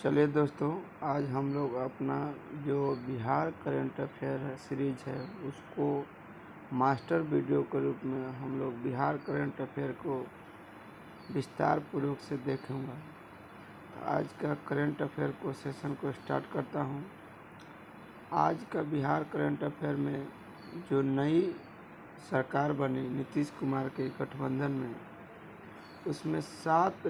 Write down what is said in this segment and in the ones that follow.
चलिए दोस्तों, आज हम लोग अपना जो बिहार करंट अफेयर है सीरीज है उसको मास्टर वीडियो के रूप में हम लोग बिहार करंट अफेयर को विस्तार पूर्वक से देखेंगे। तो आज का करंट अफेयर को सेशन को स्टार्ट करता हूं। आज का बिहार करंट अफेयर में जो नई सरकार बनी नीतीश कुमार के गठबंधन में, उसमें 7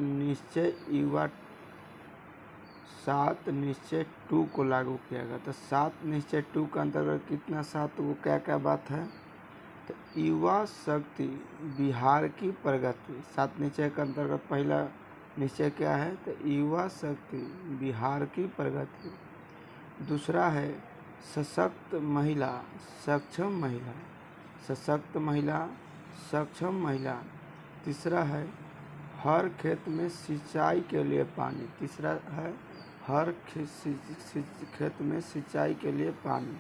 निश्चय 2 को लागू किया गया। तो 7 निश्चय 2 के अंतर्गत कितना 7 वो क्या क्या बात है, तो युवा शक्ति बिहार की प्रगति। 7 निश्चय के अंतर्गत पहला निश्चय क्या है, तो युवा शक्ति बिहार की प्रगति। दूसरा है सशक्त महिला सक्षम महिला, सशक्त महिला सक्षम महिला। तीसरा है हर खेत में सिंचाई के लिए पानी। तीसरा है हर खेत में सिंचाई के लिए पानी।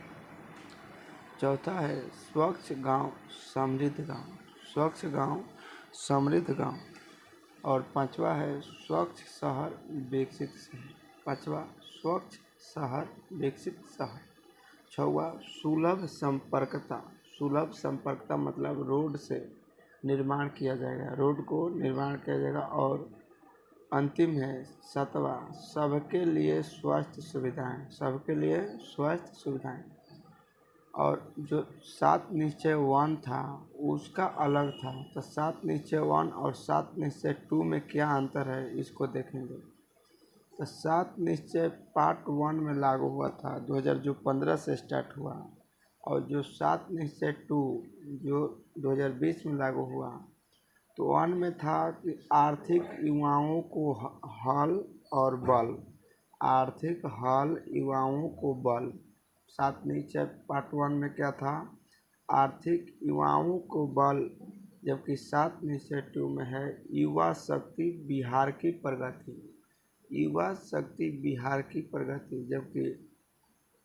चौथा है स्वच्छ गांव समृद्ध गांव, स्वच्छ गांव समृद्ध गांव। और पांचवा है स्वच्छ शहर विकसित शहर, पांचवा स्वच्छ शहर विकसित शहर। छठवां सुलभ संपर्कता, सुलभ संपर्कता मतलब रोड से निर्माण किया जाएगा, रोड को निर्माण किया जाएगा। और अंतिम है सातवां सबके लिए स्वास्थ्य सुविधाएं, सबके लिए स्वास्थ्य सुविधाएं। और जो 7 निश्चय 1 था उसका अलग था। तो 7 निश्चय 1 और 7 निश्चय 2 में क्या अंतर है इसको देखेंगे। तो 7 निश्चय पार्ट 1 में लागू हुआ था 2015 से स्टार्ट हुआ, और जो 7 निश्चय 2 जो 2020 में लागू हुआ, तो 1 में था कि आर्थिक युवाओं को हल और बल, आर्थिक हल युवाओं को बल। 7 निश्चय पार्ट 1 में क्या था, आर्थिक युवाओं को बल, जबकि 7 निश्चय 2 में है युवा शक्ति बिहार की प्रगति, युवा शक्ति बिहार की प्रगति। जबकि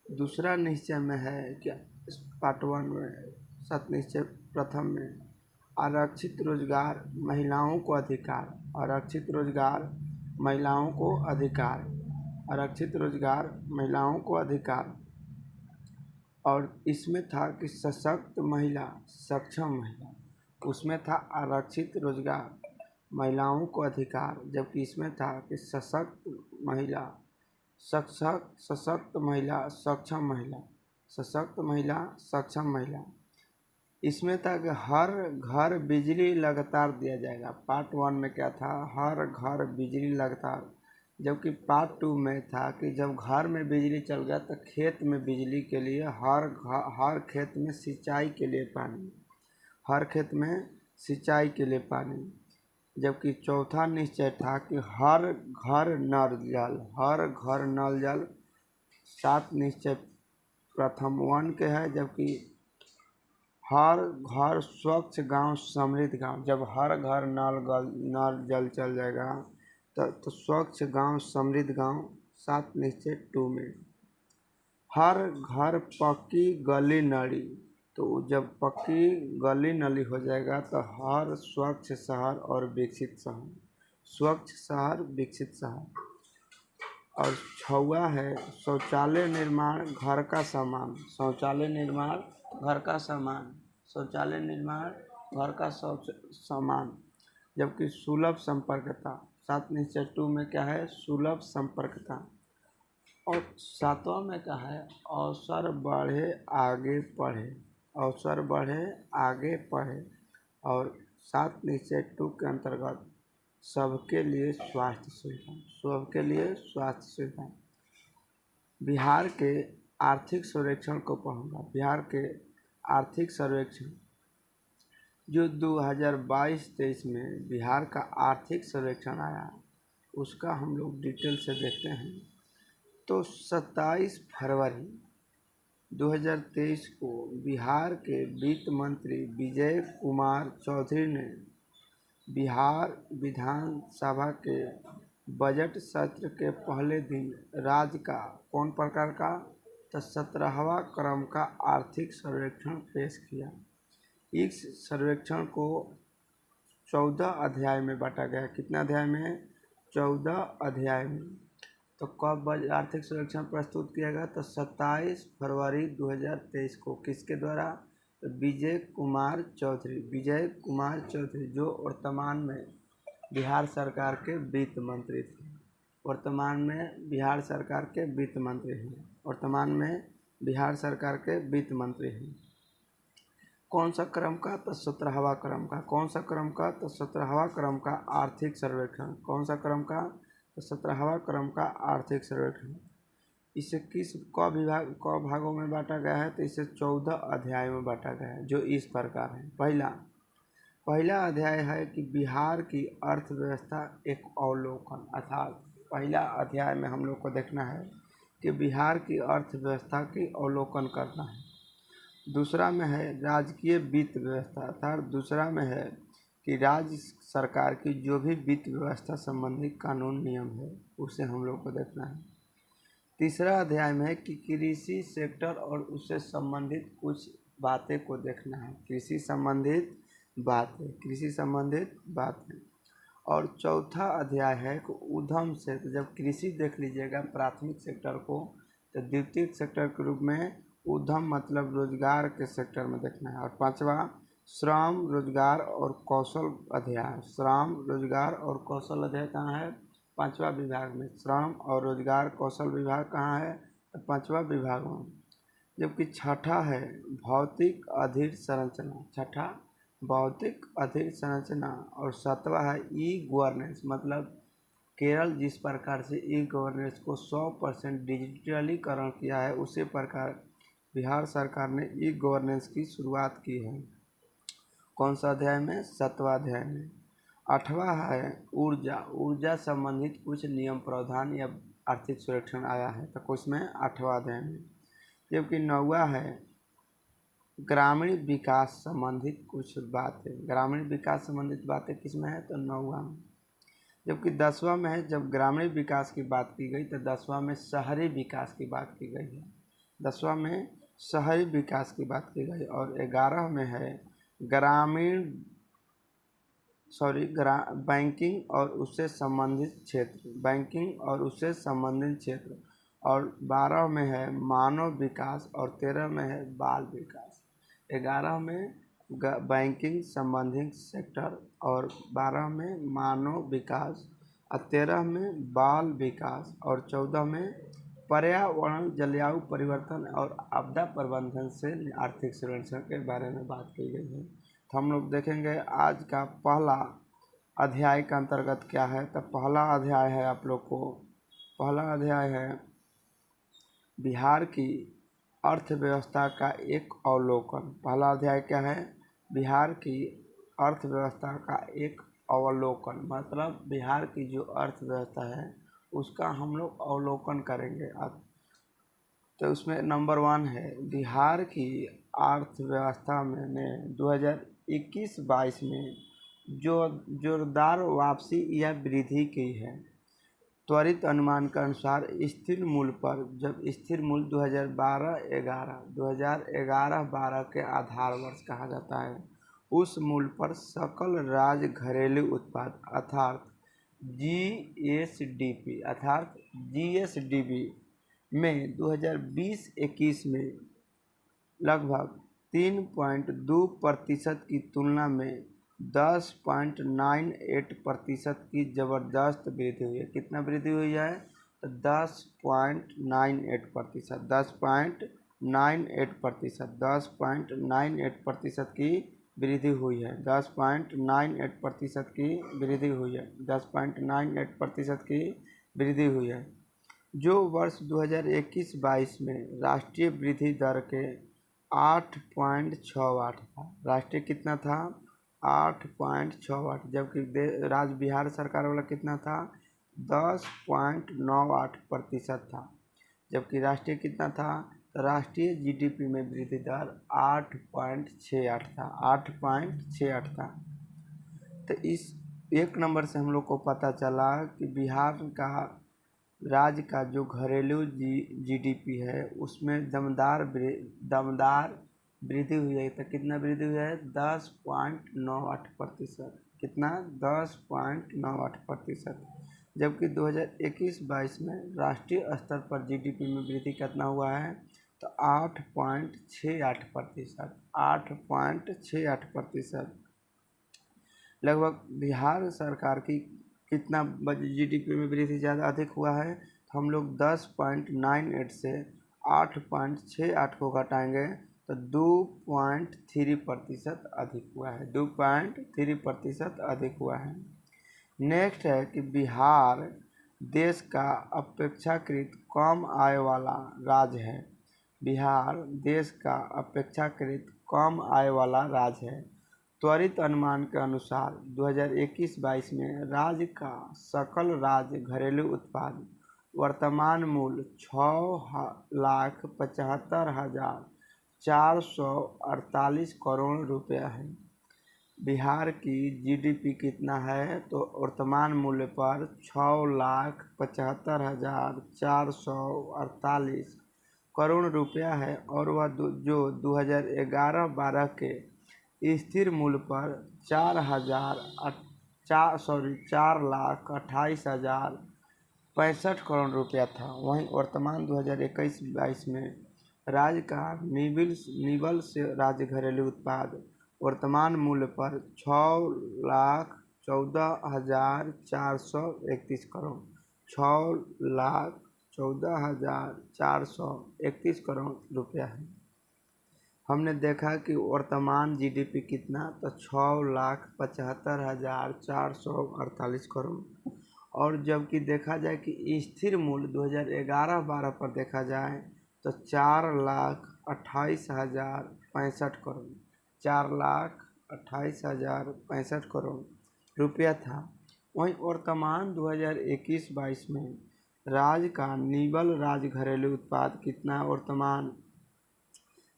दूसरा निश्चय में है क्या, पार्ट 1 में 7 निश्चय प्रथम में आरक्षित रोजगार महिलाओं को अधिकार, आरक्षित रोजगार महिलाओं को अधिकार, आरक्षित रोजगार महिलाओं को अधिकार। और इसमें था कि सशक्त महिला सक्षम महिला, उसमें था आरक्षित रोजगार महिलाओं को अधिकार, जबकि इसमें था कि सशक्त महिला सशक्त महिला सक्षम महिला, सशक्त महिला सक्षम महिला। इसमें था कि हर घर बिजली लगातार दिया जाएगा। पार्ट 1 में क्या था, हर घर बिजली लगातार, जबकि पार्ट 2 में था कि जब घर में बिजली चल गया तो खेत में बिजली के लिए हर खेत में सिंचाई के लिए पानी, हर खेत में सिंचाई के लिए पानी। जबकि चौथा निश्चय था कि हर घर नल जल, हर घर नल जल। 7 निश्चय प्रथम 1 के है, जबकि हर घर स्वच्छ गांव समृद्ध गांव। जब हर घर नल जल चल जाएगा तो स्वच्छ गांव समृद्ध गांव। 7 निश्चय 2 में हर घर पक्की गली नाली, तो जब पक्की गली नाली हो जाएगा तो हर स्वच्छ शहर और विकसित शहर, स्वच्छ शहर विकसित शहर। और 6वां है शौचालय निर्माण घर का सामान, शौचालय निर्माण घर का सामान, शौचालय निर्माण घर का सामान। जबकि सुलभ संपर्कता 7 निश्चय 2 में क्या है, सुलभ संपर्कता। और 7वां में क्या है, अवसर बढ़े आगे पढ़े, अवसर बढ़े आगे पढ़े। और 7 निश्चय 2 के अंतर्गत सबके लिए स्वास्थ्य सुविधा, सबके लिए स्वास्थ्य सुविधा। बिहार के आर्थिक सर्वेक्षण को पढ़ूंगा। बिहार के आर्थिक सर्वेक्षण जो 2022-23 में बिहार का आर्थिक सर्वेक्षण आया, उसका हम लोग डिटेल से देखते हैं। तो 27 फरवरी 2023 को बिहार के वित्त मंत्री विजय कुमार चौधरी ने बिहार विधानसभा के बजट सत्र के पहले दिन राज्य का कौन प्रकार का, तो 17वां क्रम का आर्थिक सर्वेक्षण पेश किया। इस सर्वेक्षण को 14 अध्याय में बांटा गया। कितना अध्याय में, 14 अध्याय में। तो कब आर्थिक सर्वेक्षण प्रस्तुत किया गया? तो 27 फरवरी 2023 को। किसके द्वारा? तो विजय कुमार चौधरी, जो वर्तमान में बिहार सरकार के वित्त मंत्री थे। वर्तमान में बिहार सरकार के वित्त मंत्री हैं। कौन सा क्रम का? तो 17वां क्रम का। कौन सा क्रम का? तो 17वां क्रम का आर्थिक सर्वेक्षण। कौन सा क्रम का? तो 17वां क्रम का आर्थिक सर्वेक्षण। इसे क भागों में बांटा गया है? तो इसे 14 अध्याय में बांटा गया है, जो इस प्रकार है। पहला अध्याय है कि बिहार की अर्थव्यवस्था एक अवलोकन, अर्थात पहला अध्याय में हम लोग को देखना है कि बिहार की अर्थव्यवस्था की अवलोकन करना है। दूसरा में है राजकीय वित्त व्यवस्था, अर्थात दूसरा में है कि राज्य सरकार की जो भी वित्त व्यवस्था संबंधी कानून नियम है उसे हम लोग को देखना है। तीसरा अध्याय में है कि कृषि सेक्टर और उससे संबंधित कुछ बातें को देखना है, कृषि संबंधित बातें। और चौथा अध्याय है कि उद्यम क्षेत्र। जब कृषि देख लीजिएगा प्राथमिक सेक्टर को, तो द्वितीयक सेक्टर के रूप में उद्यम मतलब रोजगार के सेक्टर में देखना है। और पांचवा श्रम रोजगार और कौशल अध्याय। श्रम रोजगार और कौशल अध्याय कहाँ है? 5वां विभाग में। श्रम और रोजगार कौशल विभाग कहाँ है? तो 5वां विभाग में। जबकि छठा है भौतिक अधीर संरचना और 7वां है ई गवर्नेंस, मतलब केरल जिस प्रकार से ई गवर्नेंस को 100% डिजिटलीकरण किया है, उसी प्रकार बिहार सरकार ने ई गवर्नेंस की शुरुआत की है। कौन सा अध्याय में? 7वां अध्याय में। 8वां है ऊर्जा संबंधित कुछ नियम प्रावधान या आर्थिक सर्वेक्षण आया है, तो कुछ में 8वां अध्याय में। जबकि 9वां है ग्रामीण विकास संबंधित कुछ बातें। ग्रामीण विकास संबंधित बातें किस में है? तो 9वां में। जबकि 10वां में है, जब ग्रामीण विकास की बात की गई तो 10वां में शहरी विकास की बात की गई है। 10वां में शहरी विकास की बात की गई। और 11 में है बैंकिंग और उससे संबंधित क्षेत्र। और 12 में है मानव विकास और 13 में है बाल विकास। 11 में बैंकिंग संबंधित सेक्टर और 12 में मानव विकास और 13 में बाल विकास और 14 में पर्यावरण, जलवायु परिवर्तन और आपदा प्रबंधन से आर्थिक सर्वेक्षण के बारे में बात की गई है। तो हम लोग देखेंगे आज का पहला अध्याय का अंतर्गत क्या है। तो पहला अध्याय है बिहार की अर्थव्यवस्था का एक अवलोकन। पहला अध्याय क्या है? बिहार की अर्थव्यवस्था का एक अवलोकन, मतलब बिहार की जो अर्थव्यवस्था है उसका हम लोग अवलोकन करेंगे। अब तो उसमें नंबर 1 है बिहार की अर्थव्यवस्था में 2021-22 में जो जोरदार वापसी या वृद्धि की है। त्वरित अनुमान के अनुसार स्थिर मूल्य पर, जब स्थिर मूल्य 2011-12 के आधार वर्ष कहा जाता है, उस मूल्य पर सकल राज्य घरेलू उत्पाद अर्थात जीएसडीपी में 2020-21 में लगभग 3.2% की तुलना में 10.98% की जबरदस्त वृद्धि हुई है। कितना वृद्धि हुई है? तो 10.98%, 10.98% की वृद्धि हुई है। 10.98% की वृद्धि हुई है। 10.98% की वृद्धि हुई है, जो वर्ष 2021-22 में राष्ट्रीय वृद्धि दर के 8.68 था। राष्ट्रीय कितना था? 8.68। जबकि राज्य बिहार सरकार वाला कितना था? 10.98% था। जबकि राष्ट्रीय कितना था? तो राष्ट्रीय जीडीपी में वृद्धि दर 8.68 था। 8.68 था। तो इस एक नंबर से हम लोग को पता चला कि बिहार का राज्य का जो घरेलू जीडीपी है उसमें दमदार वृद्धि हुई है। तो कितना वृद्धि हुआ है? 10.98%। कितना? 10.98%। जबकि 2021-22 में राष्ट्रीय स्तर पर जीडीपी में वृद्धि कितना हुआ है, तो 8.68%। 8.68%। लगभग बिहार सरकार की कितना जीडीपी में वृद्धि ज़्यादा अधिक हुआ है, तो हम लोग 10.98 से 8.68 को घटाएंगे तो 2.3% अधिक हुआ है। 2.3% अधिक हुआ है। नेक्स्ट है कि बिहार देश का अपेक्षाकृत कम आय वाला राज्य है। बिहार देश का अपेक्षाकृत कम आय वाला राज्य है। त्वरित अनुमान के अनुसार 2021-22 में राज्य का सकल राज्य घरेलू उत्पाद वर्तमान मूल्य 6,75,448 करोड़ रुपया है। बिहार की जीडीपी कितना है, तो वर्तमान मूल्य पर 6,75,448 करोड़ रुपया है और वह जो 2011-12 के स्थिर मूल्य पर 4,28,065 करोड़ रुपया था। वहीं वर्तमान 2021-22 में राज्य का निवल से राज्य घरेलू उत्पाद वर्तमान मूल्य पर 6,14,431 करोड़ 6,14,431 करोड़ रुपया है। हमने देखा कि वर्तमान जीडीपी कितना, तो 6,75,448 करोड़, और जबकि देखा जाए कि स्थिर मूल्य 2011-12 पर देखा जाए तो 4,28,065 करोड़ 4,28,065 करोड़ रुपया था। वहीं वर्तमान 2021-22 में राज्य का निवल राज्य घरेलू उत्पाद कितना वर्तमान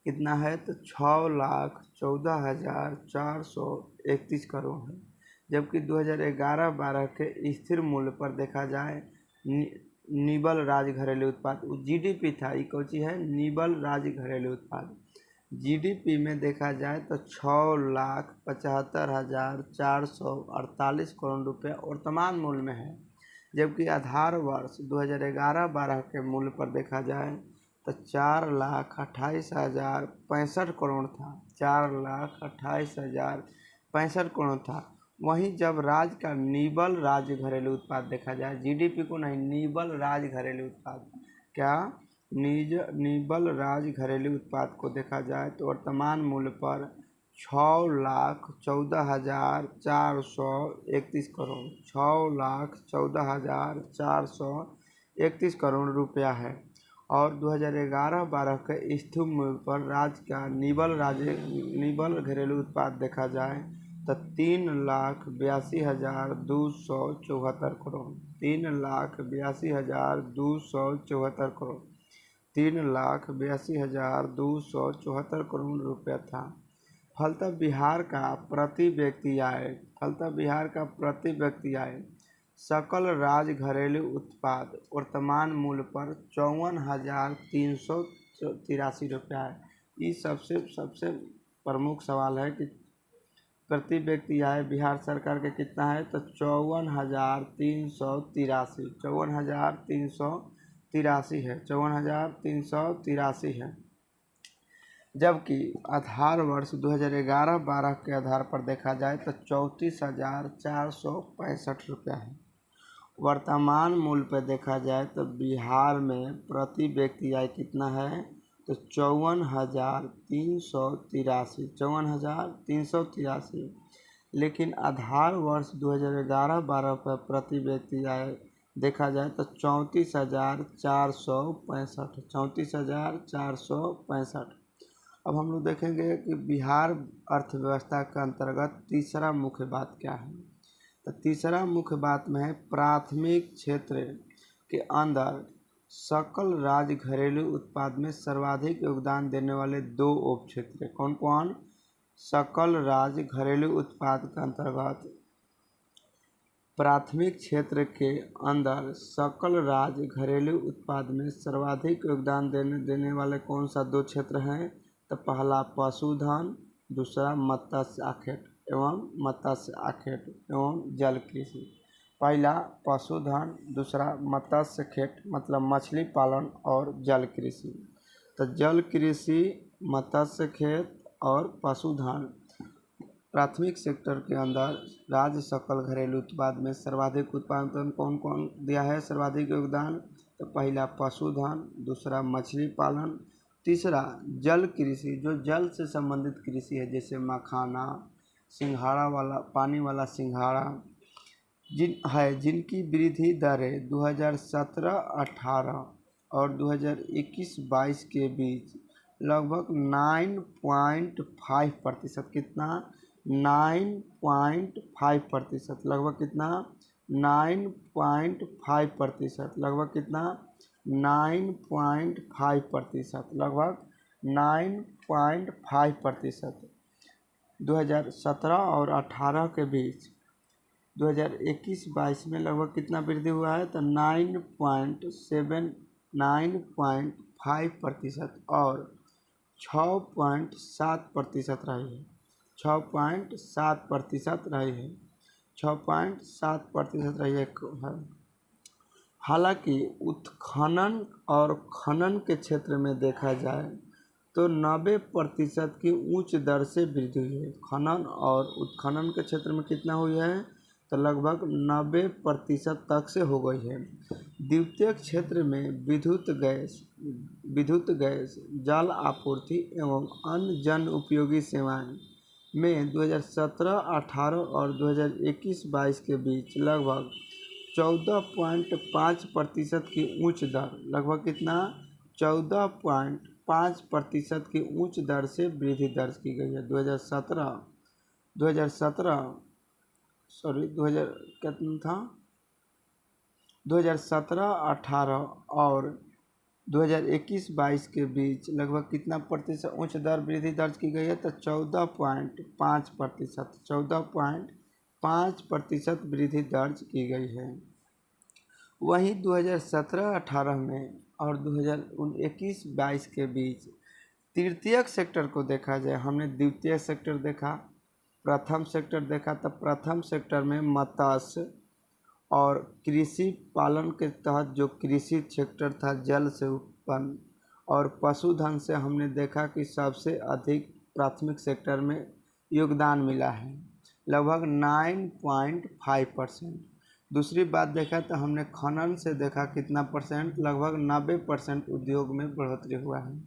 कितना है, तो 6,14,431 करोड़ है। जबकि 2011-12 के स्थिर मूल्य पर देखा जाए निवल राज्य घरेलू उत्पाद जीडीपी था, ये कौन सी है, निवल राज्य घरेलू उत्पाद जीडीपी में देखा जाए तो 6,75,448 करोड़ रुपया वर्तमान मूल्य में है। जबकि आधार वर्ष 2011-12 के मूल्य पर देखा जाए तो 4,28,065 करोड़ था 4,28,065 करोड़ था। वहीं जब राज्य का निवल राज्य घरेलू उत्पाद देखा जाए, जीडीपी को नहीं, निवल राज्य घरेलू उत्पाद, क्या निवल राज्य घरेलू उत्पाद को देखा जाए तो वर्तमान मूल्य पर 6,14,431 करोड़ 6,14,431 करोड़ रुपया है। और 2011-12 के स्थिर मूल्य पर राज्य का निवल घरेलू उत्पाद देखा जाए तो 3,82,274 करोड़ 3,82,274 करोड़ 3,82,274 करोड़ रुपया था। फलतः बिहार का प्रति व्यक्ति आय सकल राज्य घरेलू उत्पाद वर्तमान मूल्य पर 54,383 रुपया है। ये सबसे प्रमुख सवाल है कि प्रति व्यक्ति आय बिहार सरकार के कितना है, तो 54,383 है 54,383 है। जबकि आधार वर्ष 2011-12 के आधार पर देखा जाए तो 34,465 रुपया है। वर्तमान मूल्य पर देखा जाए तो बिहार में प्रति व्यक्ति आय कितना है, तो 54,383 लेकिन आधार वर्ष 2011-12 पर प्रति व्यक्ति आय देखा जाए तो 34,465। अब हम लोग देखेंगे कि बिहार अर्थव्यवस्था के अंतर्गत तीसरा मुख्य बात क्या है। तो तीसरा मुख्य बात में है प्राथमिक क्षेत्र के अंदर सकल राज्य घरेलू उत्पाद में सर्वाधिक योगदान देने वाले दो उप क्षेत्र कौन कौन। सकल राज्य घरेलू उत्पाद के अंतर्गत प्राथमिक क्षेत्र के अंदर सकल राज्य घरेलू उत्पाद में सर्वाधिक योगदान देने वाले कौन सा दो क्षेत्र हैं, तो पहला पशुधन, दूसरा मत्स्य आखेट एवं जल कृषि। पहला पशुधन, दूसरा मत्स्य खेत मतलब मछली पालन और जल कृषि। तो जल कृषि, मत्स्य खेत और पशुधन प्राथमिक सेक्टर के अंदर राज्य सकल घरेलू उत्पाद में सर्वाधिक उत्पादन कौन कौन दिया है सर्वाधिक योगदान? तो पहला पशुधन, दूसरा मछली पालन, तीसरा जल कृषि जो जल से संबंधित कृषि है, जैसे मखाना, सिंघाड़ा वाला पानी वाला सिंघाड़ा जिनकी वृद्धि दरें 2017-18 और 2021-22 के बीच लगभग 9.5%, कितना 9.5%, लगभग कितना 9.5%, लगभग कितना 9.5%, लगभग 9.5%। 2017 और 18 के बीच 2021-22 में लगभग कितना वृद्धि हुआ है? तो 9.5% और 6.7% रही है। 6.7% रही है। 6.7% रही है। हालांकि उत्खनन और खनन के क्षेत्र में देखा जाए तो 90% की उच्च दर से वृद्धि हुई है। खनन और उत्खनन के क्षेत्र में कितना हुई है? तो लगभग 90% तक से हो गई है। द्वितीयक क्षेत्र में विद्युत गैस, जल आपूर्ति एवं अन्य जन उपयोगी सेवाएं में 2017-18 और 2021-22 के बीच लगभग 14.5% की उच्च दर, लगभग कितना 14.5% की उच्च दर से वृद्धि दर्ज की गई है। 2017 कितना था 2017-18 और 2021-22 के बीच लगभग कितना प्रतिशत उच्च दर वृद्धि दर्ज की गई है? तो 14.5%, 14.5% वृद्धि दर्ज की गई है। वहीं 2017-18 में और 2021-22 के बीच तृतीयक सेक्टर को देखा जाए, हमने द्वितीय सेक्टर देखा, प्रथम सेक्टर देखा। तो प्रथम सेक्टर में मत्स्य और कृषि पालन के तहत जो कृषि सेक्टर था जल से उत्पन्न, और पशुधन से हमने देखा कि सबसे अधिक प्राथमिक सेक्टर में योगदान मिला है, लगभग 9.5%। दूसरी बात देखा तो हमने खनन से देखा कितना परसेंट, लगभग 90% उद्योग में बढ़ोतरी हुआ है।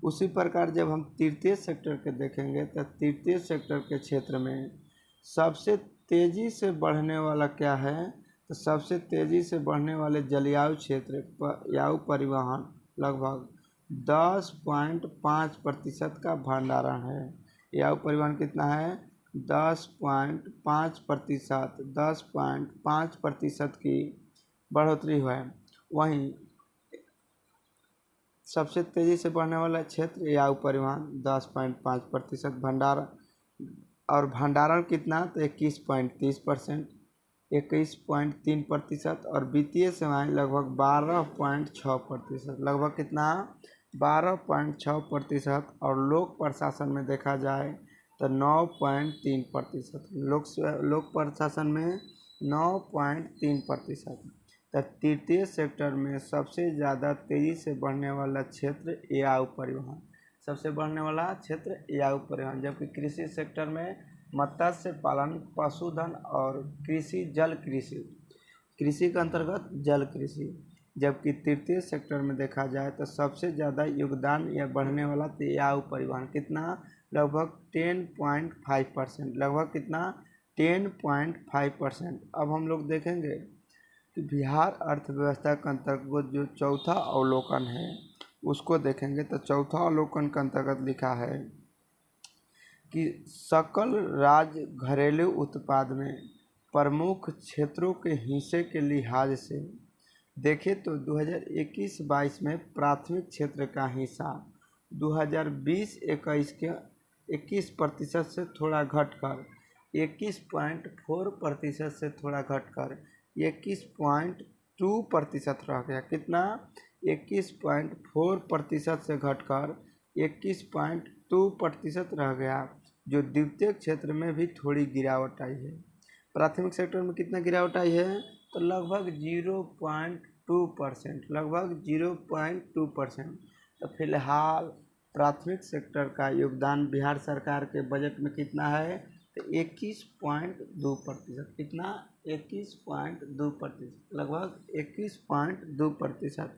उसी प्रकार जब हम तृतीय सेक्टर के देखेंगे तो तृतीय सेक्टर के क्षेत्र में सबसे तेज़ी से बढ़ने वाला क्या है? तो सबसे तेज़ी से बढ़ने वाले जलयायु क्षेत्र यायु परिवहन लगभग 10.5% का भंडारण है। यायु परिवहन कितना है? 10.5%, 10.5% की बढ़ोतरी हुआ है। वहीं सबसे तेज़ी से बढ़ने वाला क्षेत्र यायु परिवहन 10.5%, भंडारण और भंडारण कितना? तो 21.30%, 21.3%, और वित्तीय सेवाएं लगभग 12.6%, लगभग कितना 12.6%, और लोक प्रशासन में देखा जाए तो 9.3%, लोक प्रशासन में 9.3%। तो तृतीय सेक्टर में सबसे ज़्यादा तेज़ी से बढ़ने वाला क्षेत्र यायु परिवहन, सबसे बढ़ने वाला क्षेत्र यायु परिवहन, जबकि कृषि सेक्टर में मत्स्य पालन, पशुधन और कृषि जल कृषि, कृषि के अंतर्गत जल कृषि। जबकि तृतीय सेक्टर में देखा जाए तो सबसे ज़्यादा योगदान या बढ़ने वाला तो यायु परिवहन, कितना लगभग 10.5%, लगभग कितना 10.5%। अब हम लोग देखेंगे कि बिहार अर्थव्यवस्था के अंतर्गत जो चौथा अवलोकन है उसको देखेंगे। तो चौथा अवलोकन के अंतर्गत लिखा है कि सकल राज्य घरेलू उत्पाद में प्रमुख क्षेत्रों के हिस्से के लिहाज से देखें तो 2021-22 में प्राथमिक क्षेत्र का हिस्सा 2020-21 के 21% से थोड़ा घटकर 21.4% से थोड़ा घटकर 21.2% रह गया। कितना 21.4% से घटकर 21.2% रह गया, जो द्वितीय क्षेत्र में भी थोड़ी गिरावट आई है। प्राथमिक सेक्टर में कितना गिरावट आई है, तो लगभग 0.2%, लगभग 0.2%। तो फिलहाल प्राथमिक सेक्टर का योगदान बिहार सरकार के बजट में कितना है, तो 21.2%। कितना, 21.2%, लगभग 21.2%।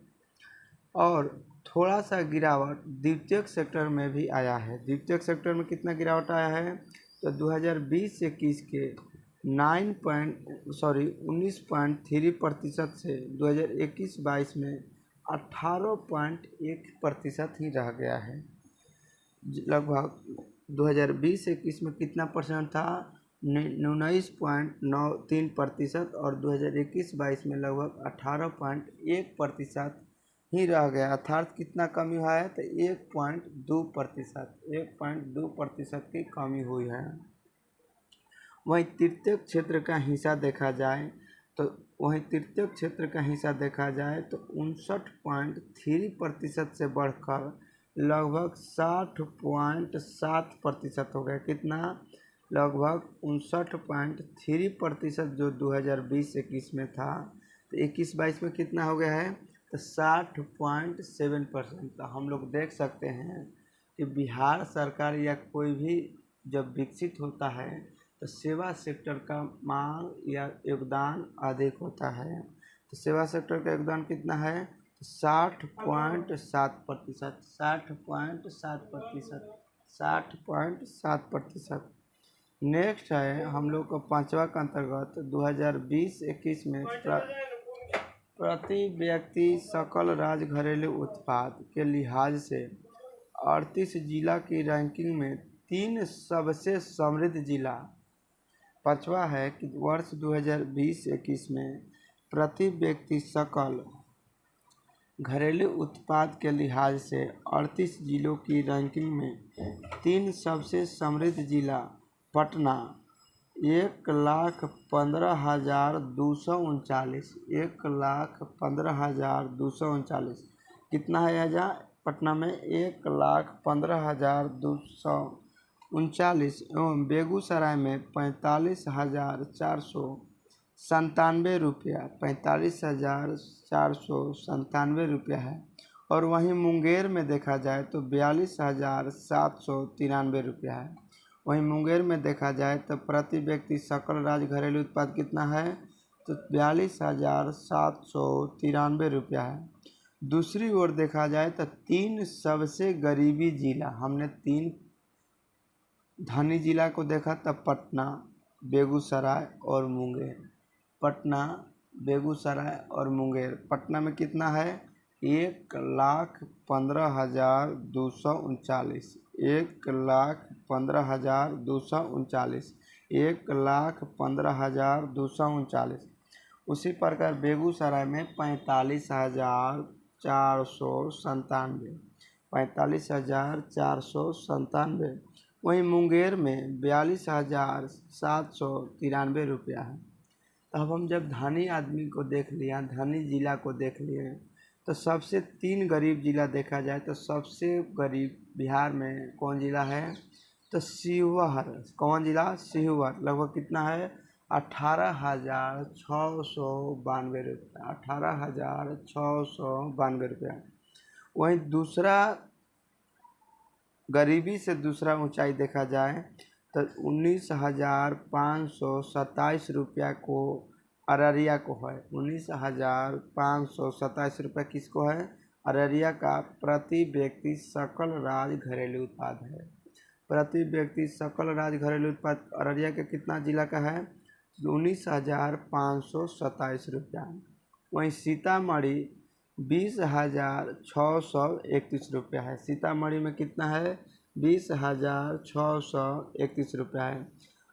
और थोड़ा सा गिरावट द्वितीयक सेक्टर में भी आया है। द्वितीयक सेक्टर में कितना गिरावट आया है, तो 2020-21 के 19.3% से 2021-22 में 18.1% ही रह गया है। लगभग 2020-21 में कितना परसेंट था, 19.93%, और 2021-22 में लगभग 18.1% ही रह गया, अर्थात कितना कमी हुआ है, तो 1.2% की कमी हुई है। वहीं तृतीयक क्षेत्र का हिस्सा देखा जाए तो 59.3% से बढ़कर लगभग 60.7% हो गया। कितना, लगभग 59.3% जो 2020-21 में था, तो 21-22 में कितना हो गया है, तो 60.7%। तो हम लोग देख सकते हैं कि बिहार सरकार या कोई भी जब विकसित होता है तो सेवा सेक्टर का मांग या योगदान अधिक होता है। तो सेवा सेक्टर का योगदान कितना है, तो 60.7%, 60.7%। नेक्स्ट है हम लोग को पाँचवा के अंतर्गत 2020-21 में प्रति व्यक्ति सकल राज्य घरेलू उत्पाद के लिहाज से 38 जिला की रैंकिंग में 3 सबसे समृद्ध जिला। पाँचवा है कि वर्ष 2020-21 में प्रति व्यक्ति सकल घरेलू उत्पाद के लिहाज से 38 जिलों की रैंकिंग में 3 सबसे समृद्ध जिला। पटना 1,15,239, 1,15,239। कितना है यहाँ, पटना में 1,15,239 एवं बेगूसराय में 45,497 रुपया, 45,497 रुपया है। और वहीं मुंगेर में देखा जाए तो 42,793 रुपया है। वहीं मुंगेर में देखा जाए तो प्रति व्यक्ति सकल राज्य घरेलू उत्पाद कितना है, तो 42,793 रुपया है। दूसरी ओर देखा जाए तो 3 सबसे गरीबी जिला, हमने 3 धनी जिला को देखा, तब पटना, बेगूसराय और मुंगेर। पटना, बेगूसराय और मुंगेर। पटना में कितना है, 1,15,239, 1,15,239, 1,15,239। उसी प्रकार बेगूसराय में 45,497, 45,497। वहीं मुंगेर में 42,793 रुपया है। तो अब हम जब धनी आदमी को देख लिया, धनी जिला को देख लिए, तो सबसे 3 गरीब जिला देखा जाए तो सबसे गरीब बिहार में कौन जिला है, तो शिवहर। कौन जिला, शिवहर। लगभग कितना है, 18,692 रुपया, 18,692 रुपया। वहीं दूसरा गरीबी से दूसरा ऊंचाई देखा जाए तो 19,527 रुपया को अररिया को है। 19,527 रुपया किसको है, अररिया का प्रति व्यक्ति सकल राज्य घरेलू उत्पाद है। प्रति व्यक्ति सकल राज्य घरेलू उत्पाद अररिया के कितना जिला का है, 19,527 रुपया। वहीं सीतामढ़ी 20,631 रुपया है। सीतामढ़ी में कितना है, 20,631 रुपया है।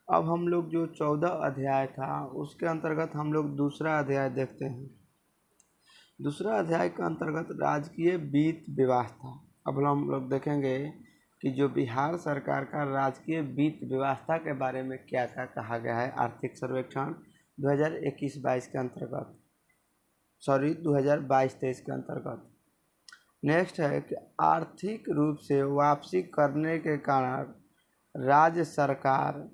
अब हम लोग जो 14 अध्याय था उसके अंतर्गत हम लोग दूसरा अध्याय देखते हैं। दूसरा अध्याय के अंतर्गत राजकीय वित्त व्यवस्था। अब हम लोग देखेंगे कि जो बिहार सरकार का राजकीय वित्त व्यवस्था के बारे में क्या क्या कहा गया है आर्थिक सर्वेक्षण 2021-22 के अंतर्गत, 2022-23 के अंतर्गत। नेक्स्ट है कि आर्थिक रूप से वापसी करने के कारण राज्य सरकार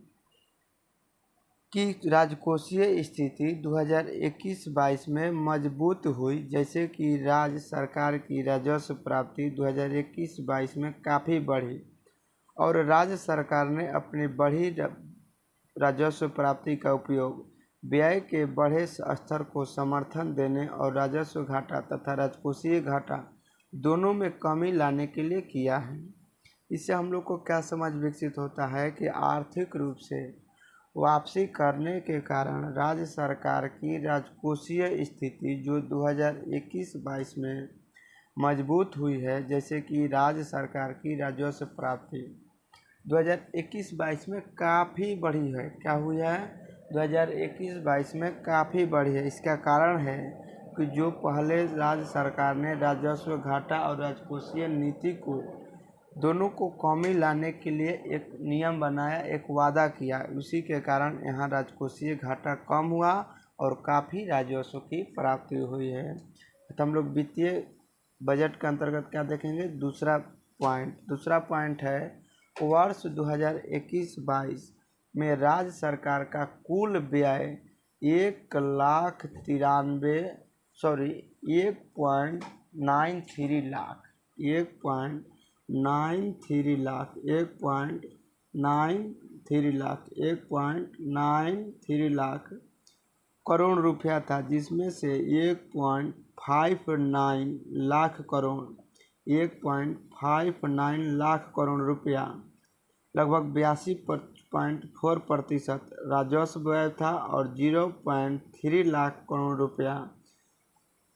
कि राजकोषीय स्थिति 2021-22 में मजबूत हुई, जैसे कि राज्य सरकार की राजस्व प्राप्ति 2021-22 में काफ़ी बढ़ी और राज्य सरकार ने अपनी बढ़ी राजस्व प्राप्ति का उपयोग व्यय के बढ़े स्तर को समर्थन देने और राजस्व घाटा तथा राजकोषीय घाटा दोनों में कमी लाने के लिए किया है। इससे हम लोग को क्या समझ विकसित होता है कि आर्थिक रूप से वापसी करने के कारण राज्य सरकार की राजकोषीय स्थिति जो 2021-22 में मजबूत हुई है, जैसे कि राज्य सरकार की राजस्व प्राप्ति 2021-22 में काफ़ी बढ़ी है। क्या हुई है? 2021-22 में काफ़ी बढ़ी है। इसका कारण है कि जो पहले राज्य सरकार ने राजस्व घाटा और राजकोषीय नीति को दोनों को कमी लाने के लिए एक नियम बनाया, एक वादा किया, उसी के कारण यहाँ राजकोषीय घाटा कम हुआ और काफ़ी राजस्व की प्राप्ति हुई है। तो हम लोग वित्तीय बजट के अंतर्गत क्या देखेंगे? दूसरा पॉइंट है वर्ष 2021-22 में राज्य सरकार का कुल व्यय 1.93 लाख करोड़ रुपया था, जिसमें से 1.59 लाख करोड़ रुपया लगभग 82.4% राजस्व व्यय था और 0.3 लाख करोड़ रुपया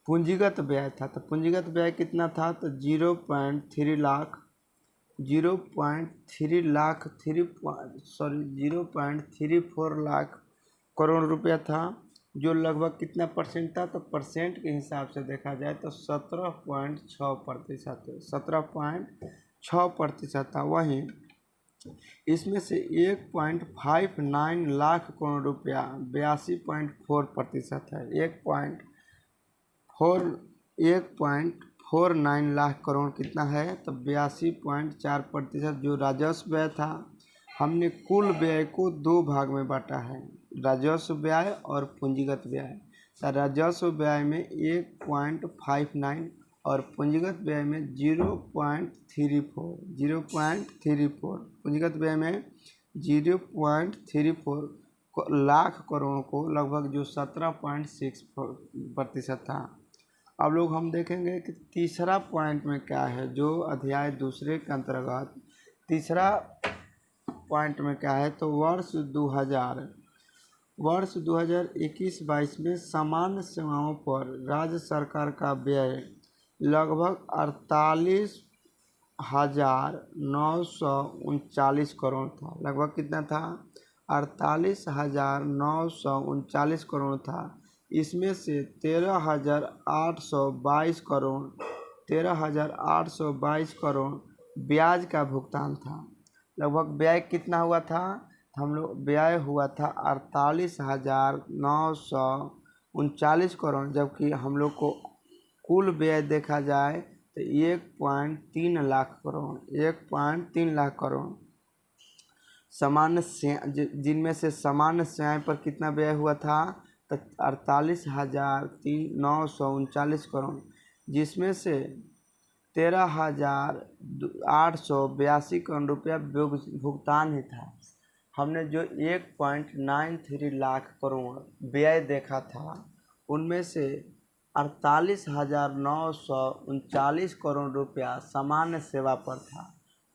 पूंजीगत व्यय था। तो पूंजीगत व्यय कितना था? तो 0.34 लाख करोड़ रुपया था, जो लगभग कितना परसेंट था? तो परसेंट के हिसाब से देखा जाए तो 17.6% था। वहीं इसमें से 1.59 लाख करोड़ रुपया 82.4% है। 1.49 लाख करोड़ कितना है? तो 82.4% जो राजस्व व्यय था। हमने कुल व्यय को दो भाग में बांटा है, राजस्व व्यय और पूंजीगत व्यय। राजस्व व्यय में 1.59 और पूंजीगत व्यय में 0.34 पूंजीगत व्यय में 0.34 लाख करोड़ को लगभग जो 17.6% था। अब लोग हम देखेंगे कि तीसरा पॉइंट में क्या है, जो अध्याय दूसरे के अंतर्गत तीसरा पॉइंट में क्या है। तो वर्ष 2021-22 में सामान्य सेवाओं पर राज्य सरकार का व्यय लगभग 48,939 करोड़ था। लगभग कितना था? 48,939 करोड़ था। इसमें से 13,822 करोड़ ब्याज का भुगतान था। लगभग व्यय कितना हुआ था? हम लोग व्यय हुआ था 48,939 करोड़, जबकि हम लोग को कुल व्यय देखा जाए तो 1.3 लाख करोड़ सामान्य से, जिनमें से सामान्य सेवाएं पर कितना व्यय हुआ था? तो 48,939 करोड़, जिसमें से 13,882 करोड़ रुपया भुगतान ही था। हमने जो 1.93 लाख करोड़ व्यय देखा था, उनमें से 48,939 करोड़ रुपया सामान्य सेवा पर था।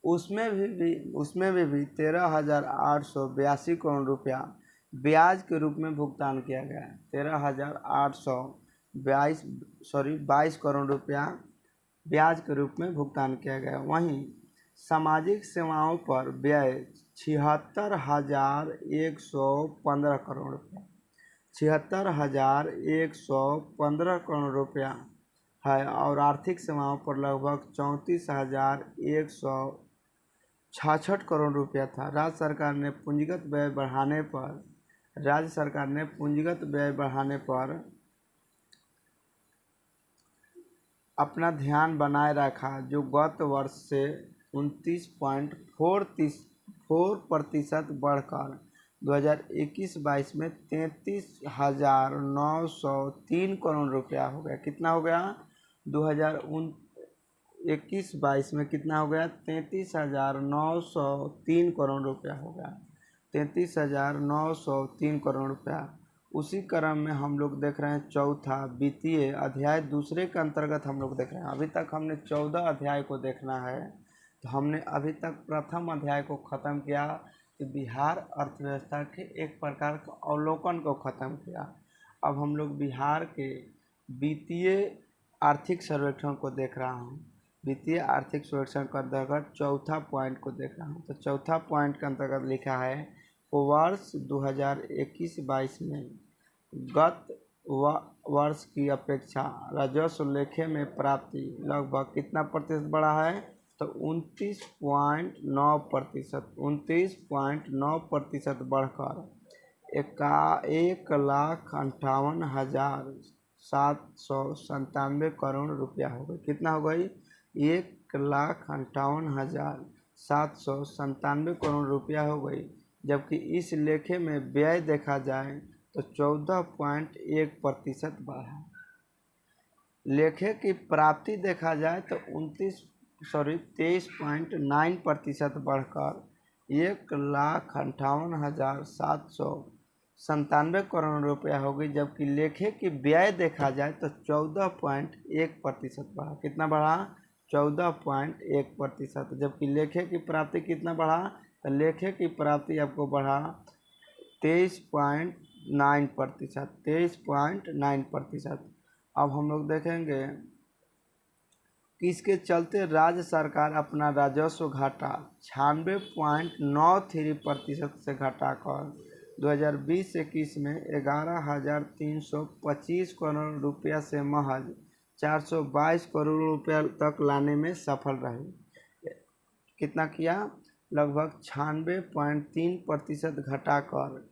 उसमें भी 13,882 करोड़ रुपया ब्याज के रूप में भुगतान किया गया है। 13,822 करोड़ रुपया ब्याज के रूप में भुगतान किया गया। वहीं सामाजिक सेवाओं पर व्यय 76,115 करोड़ रुपया 76,115 करोड़ रुपया है और आर्थिक सेवाओं पर लगभग 34,166 करोड़ रुपया था। राज्य सरकार ने पूंजीगत व्यय बढ़ाने पर अपना ध्यान बनाए रखा, जो गत वर्ष से 29.4% बढ़कर 2021-22 में 33,903 करोड़ रुपया हो गया। कितना हो गया? 2021-22 में कितना हो गया? 33,903 करोड़ रुपया हो गया। 33,903 करोड़ रुपया। उसी क्रम में हम लोग देख रहे हैं चौथा वित्तीय अध्याय दूसरे के अंतर्गत हम लोग देख रहे हैं। अभी तक हमने 14 अध्याय को देखना है, तो हमने अभी तक प्रथम अध्याय को ख़त्म किया कि बिहार अर्थव्यवस्था के एक प्रकार का अवलोकन को ख़त्म किया। अब हम लोग बिहार के वित्तीय आर्थिक सर्वेक्षण को देख रहा हूँ। वित्तीय आर्थिक सर्वेक्षण के अंतर्गत चौथा पॉइंट को देख रहा हूँ। तो चौथा पॉइंट के अंतर्गत लिखा है वर्ष 2021-22 में गत वर्ष की अपेक्षा राजस्व लेखे में प्राप्ति लगभग कितना प्रतिशत बढ़ा है? तो 29.9% बढ़कर 1,58,797 करोड़ रुपया हो गई। कितना हो गई? 1,58,797 करोड़ रुपया हो गई। जबकि इस लेखे में व्यय देखा जाए तो 14.1% बढ़ा। लेखे की प्राप्ति देखा जाए तो 23.9% बढ़कर 1,58,797 करोड़ रुपया हो गई। जबकि लेखे की व्यय देखा जाए तो 14.1% बढ़ा। कितना बढ़ा? 14.1%। जबकि लेखे की प्राप्ति कितना बढ़ा? तो लेखे की प्राप्ति आपको बढ़ा 23.9%। अब हम लोग देखेंगे कि इसके चलते राज्य सरकार अपना राजस्व घाटा 96.93% से घटाकर 2020-21 में 11,325 करोड़ रुपया से महज 422 करोड़ रुपया तक लाने में सफल रही। कितना किया? लगभग 96.3% घटाकर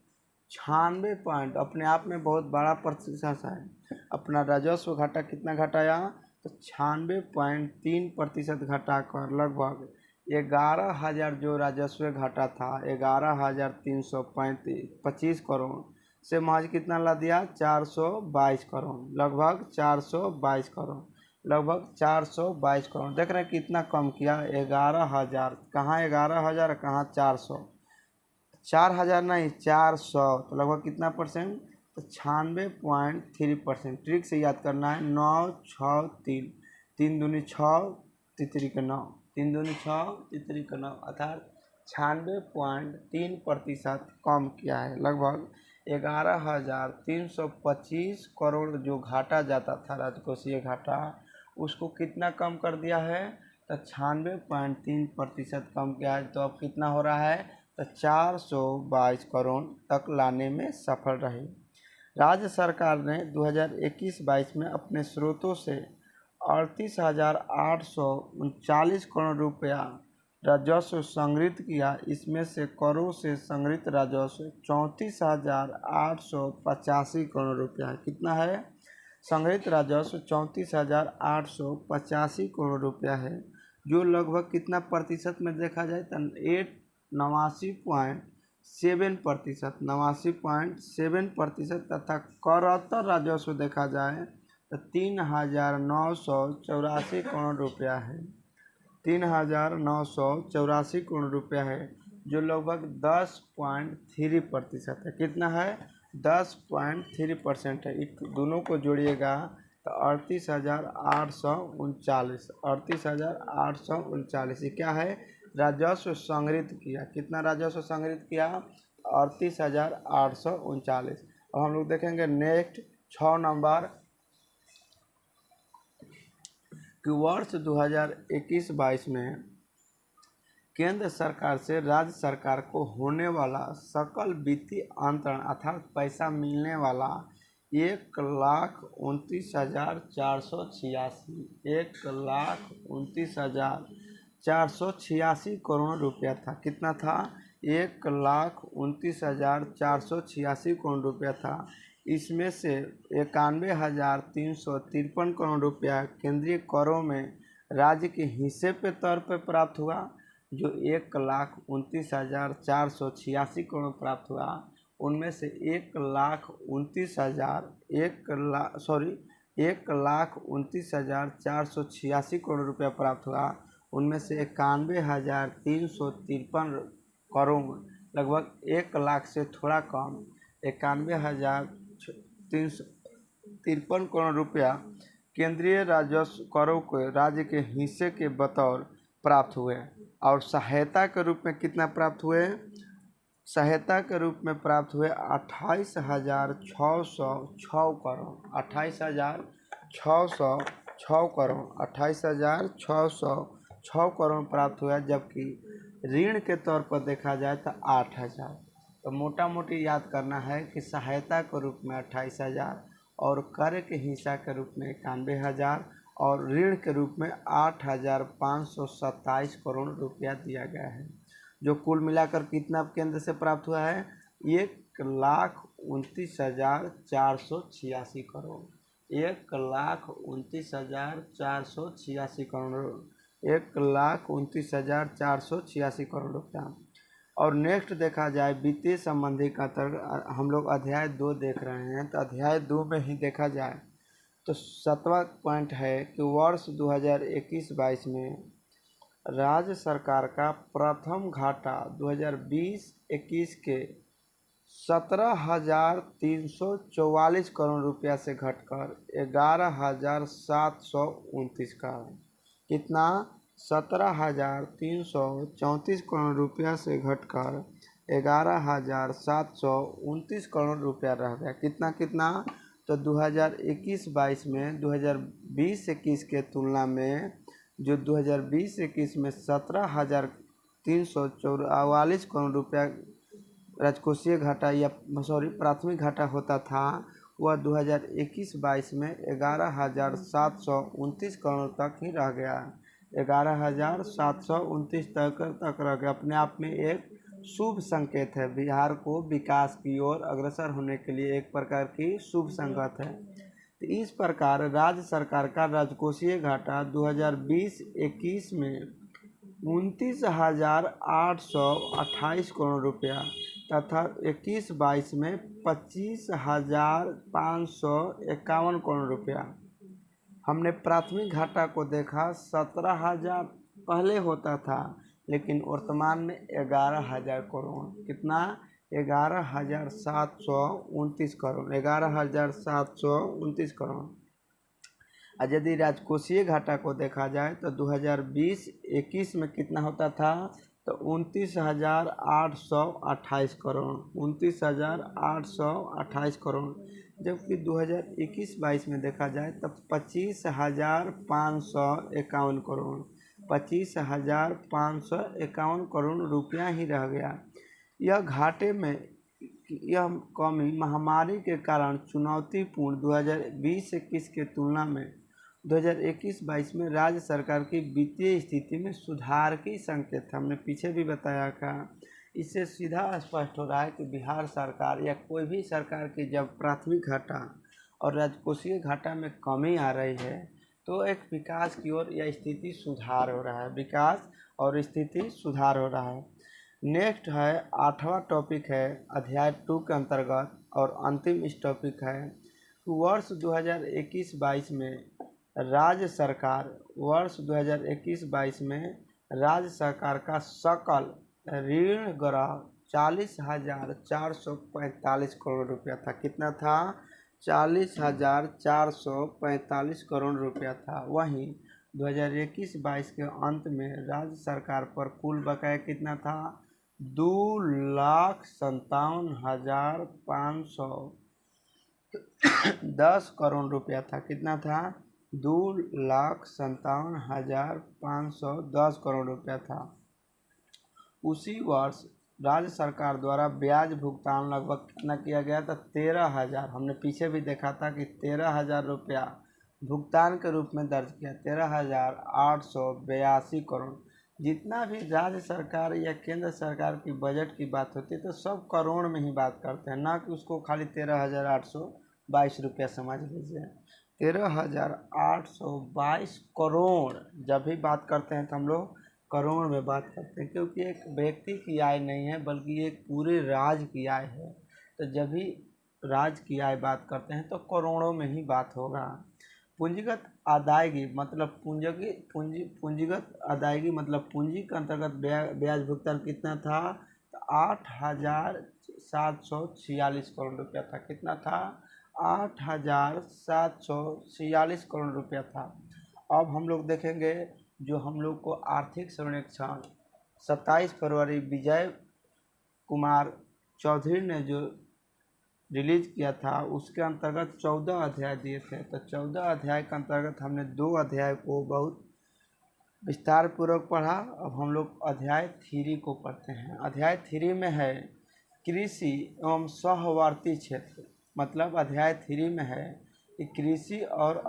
96 पॉइंट, अपने आप में बहुत बड़ा प्रतिशत है। अपना राजस्व घाटा कितना घटाया? तो 96.3% घटाकर लगभग 11,000 जो राजस्व घाटा था 11,325 करोड़ से महज कितना ला दिया? 422 करोड़। लगभग 422 करोड़। लगभग 422 करोड़। देख रहे हैं कितना कम किया? 11,000। कहाँ 11,000, कहाँ 400? 4,000 नहीं, 400। तो लगभग कितना परसेंट? तो 96.3%। ट्रिक से याद करना है। 9 6 3, 3 दूनी 6, तितरी का 9, 3 दूनी 6, तितरी का 9, अर्थात 96.3% कम किया है। लगभग 11,325 करोड़ जो घाटा जाता था राजकोषीय घाटा, उसको कितना कम कर दिया है? तो 96.3% कम किया है। तो अब कितना हो रहा है? तो 422 करोड़ तक लाने में सफल रही। राज्य सरकार ने 2021-22 में अपने स्रोतों से 38,839 करोड़ रुपया राजस्व संग्रहित किया। इसमें से करों से संग्रहित राजस्व 34,885 करोड़ रुपया है। कितना है? संग्रहित राजस्व 34,885 करोड़ रुपया है, जो लगभग कितना प्रतिशत में देखा जाए तो 89.7%। तथा करतर राजस्व देखा जाए तो 3,984 करोड़ रुपया है। 3,984 करोड़ रुपया है, जो लगभग 10.3% है। कितना है? 10.3% है। दोनों को जोड़िएगा तो 38,839। 38,839 ये क्या है? राजस्व संग्रहित किया। कितना राजस्व संग्रहित किया? 38,839। अब हम लोग देखेंगे नेक्स्ट 6 नंबर कि वर्ष 2021-22 में केंद्र सरकार से राज्य सरकार को होने वाला सकल वित्तीय अंतरण अर्थात पैसा मिलने वाला 1,29,486 1,29,486 करोड़ रुपया था। कितना था? 1,29,486 करोड़ रुपया था। इसमें से 91,353 करोड़ रुपया केंद्रीय करों में राज्य के हिस्से के तौर पर प्राप्त हुआ। जो 1,29,486 करोड़ प्राप्त हुआ, उनमें से 1,29,486 करोड़ रुपया प्राप्त हुआ, उनमें से 91,353 करोड़, लगभग 1 लाख से थोड़ा कम 91,353 करोड़ रुपया केंद्रीय राजस्व करों को राज्य के हिस्से के बतौर प्राप्त हुए। और सहायता के रूप में कितना प्राप्त हुए? सहायता के रूप में प्राप्त हुए 28,606 करोड़, 28,606 करोड़, 28,606 करोड़ प्राप्त हुआ। जबकि ऋण के तौर पर देखा जाए तो 8,000। तो मोटा मोटी याद करना है कि सहायता के रूप में 28,000 और कर के हिस्सा के रूप में 91,000 और ऋण के रूप में 8,527 करोड़ रुपया दिया गया है, जो कुल मिलाकर कितना केंद्र से प्राप्त हुआ है? 1,29,486 करोड़, 1,29,486 करोड़, 1,29,486 करोड़ रुपया। और नेक्स्ट देखा जाए वित्तीय संबंधी का, हम लोग अध्याय 2 देख रहे हैं, तो अध्याय 2 में ही देखा जाए तो 7वां पॉइंट है कि वर्ष 2021-22 में राज्य सरकार का प्रथम घाटा 2020-21 के 17,344 करोड़ रुपया से घटकर 11,729 का, कितना? 17,334 करोड़ रुपया से घटकर 11,729 करोड़ रुपया रह गया। कितना? तो 2021-22 में 2020-21 के तुलना में जो 2020-21 में 17,344 करोड़ रुपया राजकोषीय घाटा या प्राथमिक घाटा होता था, वह 2021-22 में 11,729 करोड़ तक ही रह गया। 11,729 तक रह गया। अपने आप में एक शुभ संकेत है, बिहार को विकास की ओर अग्रसर होने के लिए एक प्रकार की शुभ संकेत है। तो इस प्रकार राज्य सरकार का राजकोषीय घाटा 2020-21 में 29,828 करोड़ रुपया तथा 21-22 में 25,551 करोड़ रुपया। हमने प्राथमिक घाटा को देखा 17,000 पहले होता था, लेकिन वर्तमान में 11,000 करोड़। कितना? 11,729 करोड़, 11,729 करोड़। और यदि राजकोषीय घाटा को देखा जाए तो 2020-21 में कितना होता था? तो 29,828 करोड़, 29,828 करोड़। जबकि 2021-22 में देखा जाए तो 25,551 करोड़, 25,551 करोड़ रुपया ही रह गया। यह घाटे में यह कमी महामारी के कारण चुनौतीपूर्ण 2020-21 के तुलना में 2021-22 में राज्य सरकार की वित्तीय स्थिति में सुधार की संकेत। हमने पीछे भी बताया था। इससे सीधा स्पष्ट हो रहा है कि बिहार सरकार या कोई भी सरकार की जब प्राथमिक घाटा और राजकोषीय घाटा में कमी आ रही है तो एक विकास की ओर यह स्थिति सुधार हो रहा है, विकास और स्थिति सुधार हो रहा है। नेक्स्ट है 8वां टॉपिक है अध्याय 2 के अंतर्गत और अंतिम इस टॉपिक है वर्ष 2021-22 में राज्य सरकार राज्य सरकार का सकल ऋण ग्रह 40,445 करोड़ रुपया था। कितना था? 40,445 करोड़ रुपया था। वहीं 2021-22 के अंत में राज्य सरकार पर कुल बकाया कितना था? 2,57,510 करोड़ रुपया था। कितना था? 2,57,510 करोड़ रुपया था। उसी वर्ष राज्य सरकार द्वारा ब्याज भुगतान लगभग कितना किया गया था? 13,000। हमने पीछे भी देखा था कि 13,000 रुपया भुगतान के रूप में दर्ज किया, 13,882 करोड़। जितना भी राज्य सरकार या केंद्र सरकार की बजट की बात होती है तो सब करोड़ में ही बात करते हैं, ना कि उसको खाली 13,822 रुपया समझ लीजिए। 13,822 करोड़ जब भी बात करते हैं तो हम लोग करोड़ में बात करते हैं, क्योंकि एक व्यक्ति की आय नहीं है बल्कि एक पूरे राज्य की आय है। तो जब भी राज्य की आय बात करते हैं तो करोड़ों में ही बात होगा। पूंजीगत अदायगी मतलब पूंजीगत अदायगी मतलब पूंजी के अंतर्गत ब्याज भुगतान कितना था? तो 8,746 करोड़ रुपया था। कितना था? 8,746 करोड़ रुपया था। अब हम लोग देखेंगे जो हम लोग को आर्थिक सर्वेक्षण 27 फरवरी विजय कुमार चौधरी ने जो रिलीज किया था, उसके अंतर्गत 14 अध्याय दिए थे। तो 14 अध्याय के अंतर्गत हमने 2 अध्याय को बहुत विस्तार पूर्वक पढ़ा। अब हम लोग अध्याय 3 को पढ़ते हैं। अध्याय 3 में है कृषि एवं सहवर्ती क्षेत्र। मतलब अध्याय 3 में है कि कृषि और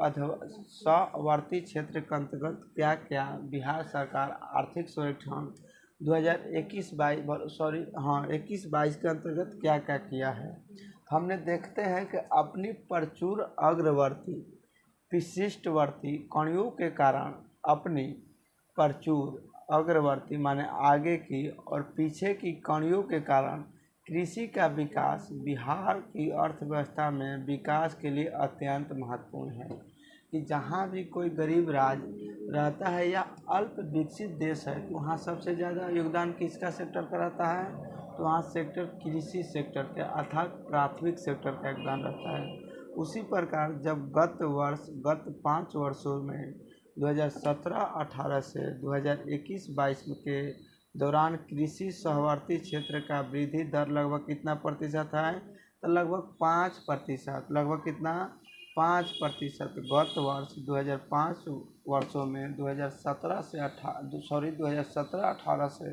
सहवर्ती क्षेत्र के अंतर्गत क्या क्या बिहार सरकार आर्थिक सर्वेक्षण 2021-22 के अंतर्गत क्या क्या किया है। हमने देखते हैं कि अपनी प्रचुर अग्रवर्ती विशिष्टवर्ती कणियों के कारण अपनी प्रचुर अग्रवर्ती माने आगे की और पीछे की कणियों के कारण कृषि का विकास बिहार की अर्थव्यवस्था में विकास के लिए अत्यंत महत्वपूर्ण है। कि जहाँ भी कोई गरीब राज्य रहता है या अल्प विकसित देश है तो वहाँ सबसे ज़्यादा योगदान किसका सेक्टर का रहता है? तो वहाँ सेक्टर कृषि सेक्टर के अर्थात प्राथमिक सेक्टर का योगदान रहता है। उसी प्रकार जब गत 5 वर्षों में 2017-18 से 2021-22 के दौरान कृषि सहवर्ती क्षेत्र का वृद्धि दर लगभग कितना प्रतिशत है? तो लगभग 5%। लगभग कितना? 5%। गत वर्ष 2005 वर्षों में 2017-18 से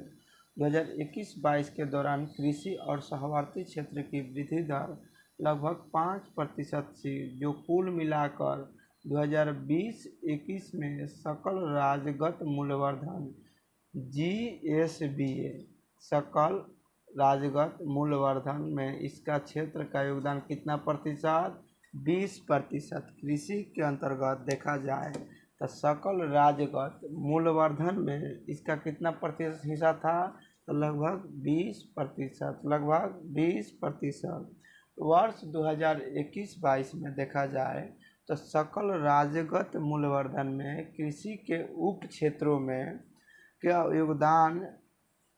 2021-22 के दौरान कृषि और सहवर्ती क्षेत्र की वृद्धि दर लगभग 5% थी, जो कुल मिलाकर 2020-21 में सकल राज्यगत मूल्यवर्धन GSBA सकल राज्यगत मूल्यवर्धन में इसका क्षेत्र का योगदान कितना प्रतिशत? 20%। कृषि के अंतर्गत देखा जाए तो सकल राज्यगत मूल्यवर्धन में इसका कितना प्रतिशत हिस्सा था? तो लगभग 20%। लगभग 20%। वर्ष 2021-22 में देखा जाए तो सकल राज्यगत मूल्यवर्धन में कृषि के उप क्षेत्रों में क्या योगदान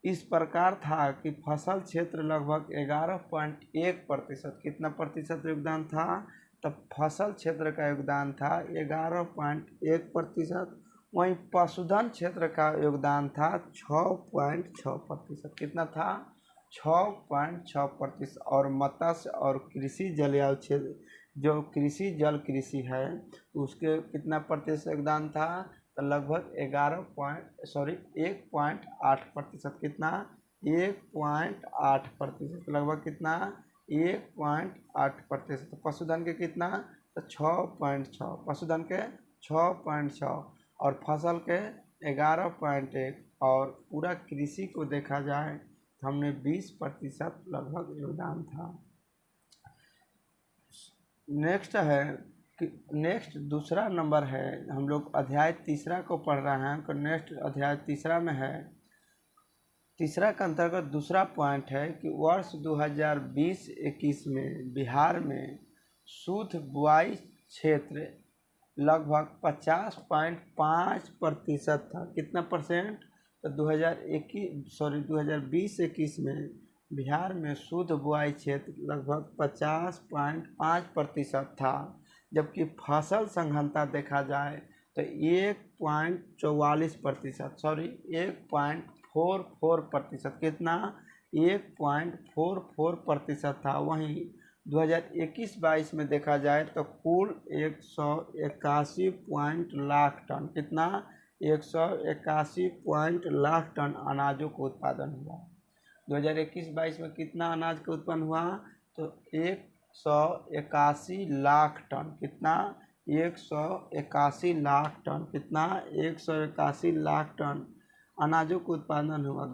इस प्रकार था कि फसल क्षेत्र लगभग 11.1%। कितना प्रतिशत योगदान था? तब फसल क्षेत्र का योगदान था 11.1%। वहीं पशुधन क्षेत्र का योगदान था 6.6%। कितना था? 6.6%। और मत्स्य और कृषि जलवायु क्षेत्र जो कृषि जल कृषि है उसके कितना प्रतिशत योगदान था? तो लगभग 1.8%। कितना? 1.8%। लगभग कितना? 1.8%। पशुधन के कितना? तो 6.6। पशुधन के 6.6 और फसल के 11.1। और पूरा कृषि को देखा जाए तो हमने 20% लगभग योगदान था। नेक्स्ट दूसरा नंबर है, हम लोग अध्याय 3 को पढ़ रहे हैं। तो नेक्स्ट अध्याय 3 में है, 3 के अंतर्गत दूसरा पॉइंट है कि वर्ष 2020-21 में बिहार में शुद्ध बुआई क्षेत्र लगभग 50.5% था। कितना परसेंट? तो 2020-21 में बिहार में शुद्ध बुआई क्षेत्र लगभग 50.5% था। जबकि फसल संघनता देखा जाए तो 1.44%। कितना? 1.44% था। वहीं 2021-22 में देखा जाए तो कुल 181 पॉइंट लाख टन। कितना? 181 पॉइंट लाख टन अनाजों का उत्पादन हुआ। 2021-22 में कितना अनाज का उत्पन्न हुआ? तो 181 लाख टन। कितना? 181 लाख टन। कितना? 181 लाख टन अनाजों का उत्पादन हुआ।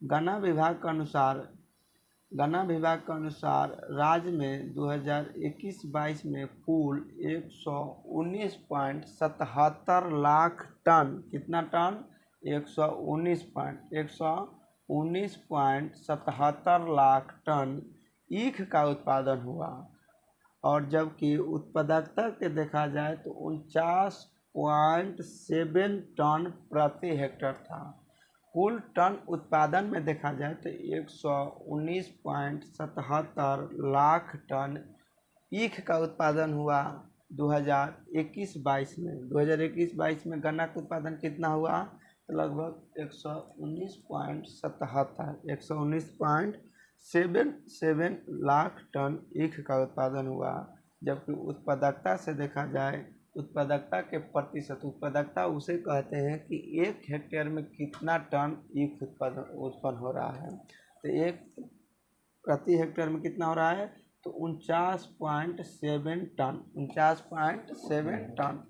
गन्ना विभाग के अनुसार राज्य में 2021-22 में कुल 119.77 लाख टन। कितना टन? 119.77 लाख टन ईख का उत्पादन हुआ। और जबकि उत्पादकता के देखा जाए तो 49.7 टन प्रति हेक्टेयर था। कुल टन उत्पादन में देखा जाए तो 119.77 लाख टन ईख का उत्पादन हुआ 2021-22 में। 2021-22 में गन्ना का उत्पादन कितना हुआ तो लगभग 119.77 लाख टन ईख का उत्पादन हुआ। जबकि उत्पादकता से देखा जाए, उत्पादकता के प्रतिशत, उत्पादकता उसे कहते हैं कि 1 हेक्टेयर में कितना टन ईख उत्पन्न हो रहा है। तो एक प्रति हेक्टेयर में कितना हो रहा है तो 49.7 टन, 49.7 टन।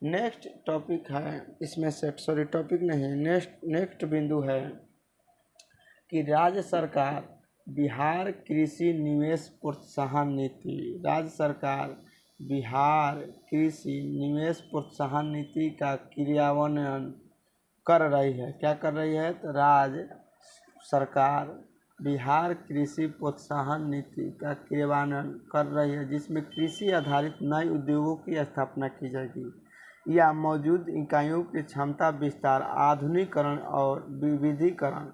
नेक्स्ट टॉपिक है इसमें से, सॉरी टॉपिक नहीं, नेक्स्ट बिंदु है कि राज्य सरकार बिहार कृषि निवेश प्रोत्साहन नीति। राज्य सरकार बिहार कृषि निवेश प्रोत्साहन नीति का क्रियान्वयन कर रही है। क्या कर रही है तो राज्य सरकार बिहार कृषि प्रोत्साहन नीति का क्रियान्वयन कर रही है, जिसमें कृषि आधारित नए उद्योगों की स्थापना की जाएगी या मौजूद इकाइयों की क्षमता विस्तार, आधुनिकीकरण और विविधीकरण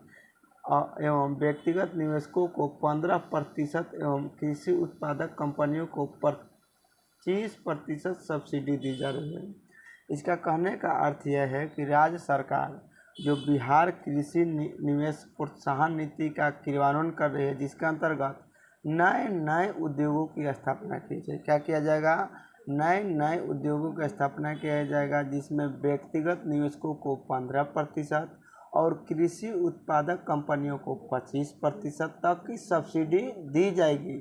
एवं व्यक्तिगत निवेशकों को 15% एवं कृषि उत्पादक कंपनियों को 25% सब्सिडी दी जा रही है। इसका कहने का अर्थ यह है कि राज्य सरकार जो बिहार कृषि निवेश प्रोत्साहन नीति का क्रियान्वयन कर रही है, जिसके अंतर्गत नए नए उद्योगों की स्थापना की जाए। क्या किया जाएगा, नए नए उद्योगों की स्थापना किया जाएगा, जिसमें व्यक्तिगत निवेशकों को 15% और कृषि उत्पादक कंपनियों को 25% तक की सब्सिडी दी जाएगी।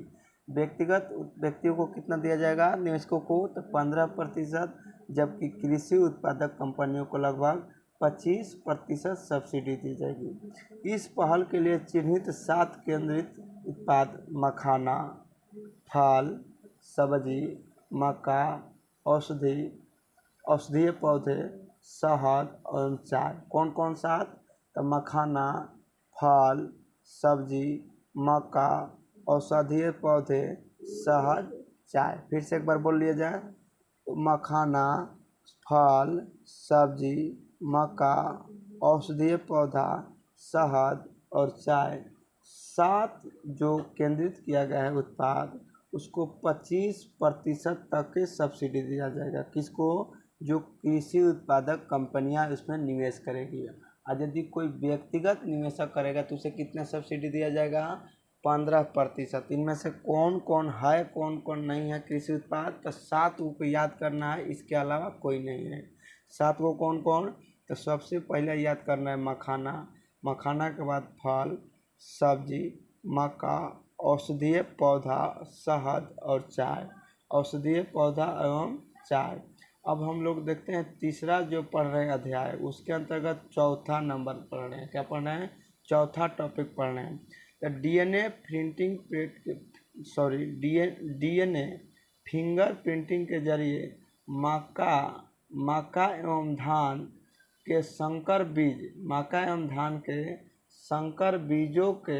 व्यक्तिगत व्यक्तियों को कितना दिया जाएगा, निवेशकों को तो 15%, जबकि कृषि उत्पादक कंपनियों को लगभग 25% सब्सिडी दी जाएगी। इस पहल के लिए चिन्हित 7 केंद्रित उत्पाद मखाना, फल, सब्जी, मक्का, औषधीय पौधे, शहद और चाय। कौन कौन सा तो मखाना, फल, सब्जी, मक्का, औषधीय पौधे, शहद, चाय। फिर से एक बार बोल लिया जाए, मखाना, फल, सब्जी, मक्का, औषधीय पौधा, शहद और चाय, 7 जो केंद्रित किया गया है उत्पाद, उसको 25% तक की सब्सिडी दिया जाएगा। किसको, जो कृषि उत्पादक कंपनियां उसमें निवेश करेगी। और यदि कोई व्यक्तिगत निवेशक करेगा तो उसे कितना सब्सिडी दिया जाएगा, 15%। इनमें से कौन कौन है, कौन कौन नहीं है कृषि उत्पाद, तो 7 को याद करना है, इसके अलावा कोई नहीं है। 7 को कौन कौन, तो सबसे पहले याद करना है मखाना, मखाना के बाद फल, सब्जी, मक्का, औषधीय पौधा, शहद और चाय, औषधीय पौधा एवं चाय। अब हम लोग देखते हैं तीसरा जो पढ़ रहे हैं अध्याय, उसके अंतर्गत चौथा नंबर पढ़ रहे हैं। क्या पढ़ रहे हैं, चौथा टॉपिक पढ़ रहे हैं। तो डीएनए फिंगर प्रिंटिंग के जरिए मक्का एवं धान के संकर बीजों के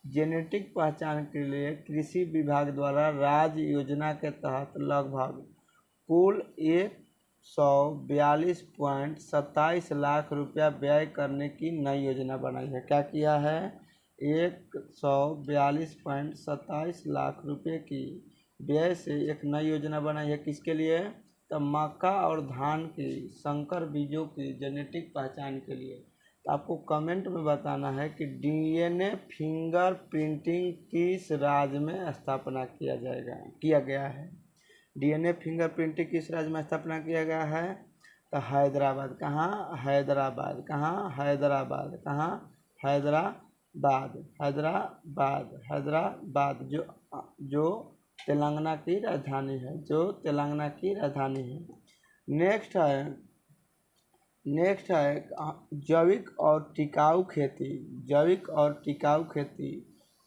जेनेटिक पहचान के लिए कृषि विभाग द्वारा राज्य योजना के तहत लगभग कुल 142.27 लाख रुपया व्यय करने की नई योजना बनाई है। क्या किया है, 142.27 लाख रुपये की व्यय से एक नई योजना बनाई है। किसके लिए, तो मक्का और धान की संकर बीजों की जेनेटिक पहचान के लिए। तो आपको कमेंट में बताना है कि डीएनए फिंगर प्रिंटिंग किस राज्य में स्थापना किया गया है। डीएनए फिंगर प्रिंटिंग किस राज्य में स्थापना किया गया है, तो हैदराबाद। कहाँ, हैदराबाद। कहाँ, हैदराबाद। कहाँ, हैदराबाद जो तेलंगाना की राजधानी है। नेक्स्ट है जैविक और टिकाऊ खेती